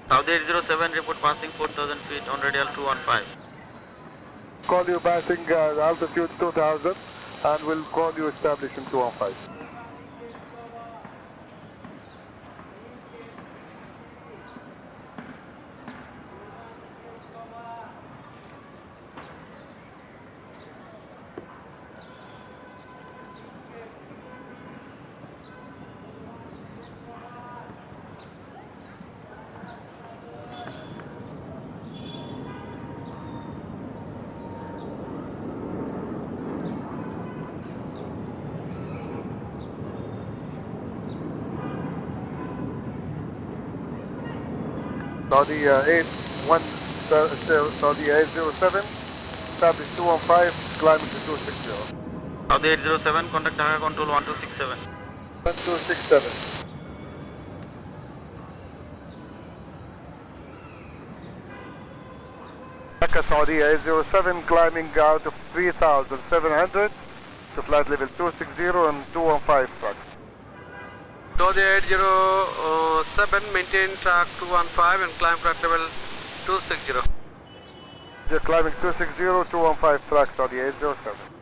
Saudi 807, report passing 4000 feet on radial 215. Call you passing altitude 2000 and we'll call you establishing 215. Saudi Saudi 807, establish 215, climbing to 260. Saudi 807, contact Dhaka control 1267. 1267. Dhaka Saudi 807, climbing out of 3700 to flight level 260 and 215 truck. Saudi 807, maintain track 215 and climb track level 260. Climbing 260, 215 track Saudi 807.